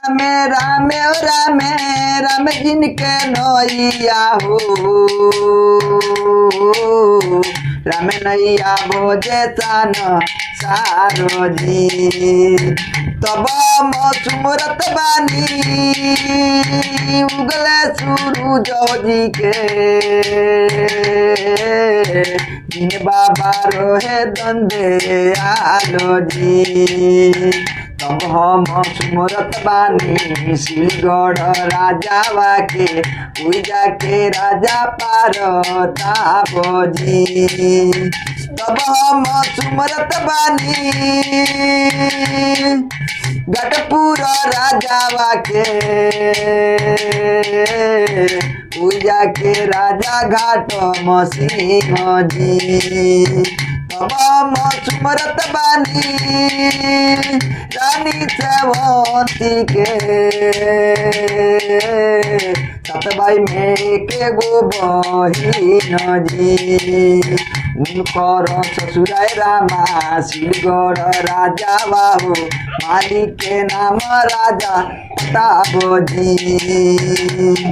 रामे रामे ओ रामे राम जिनके नैया हो राम नैया भोजे तान सारो जी तब सुमरत बानी उगले सूरज जी के जिन बाबा रोहे दंदे आलो जी तब हम सुमरत बानी सिलगढ़ राजावा के उजा के राजा पार ताबजी तब हम सुमरत बानी गटपुर राजावा के उजा के राजा घाट मसीह जी तब हम सुमरत बानी रानी सेवंती के सात भाई में के गो बहिन जी उनकर ससुराय रामा सिलगढ़ राजा बाबू मालिक के नाम राजा प्रताप जी।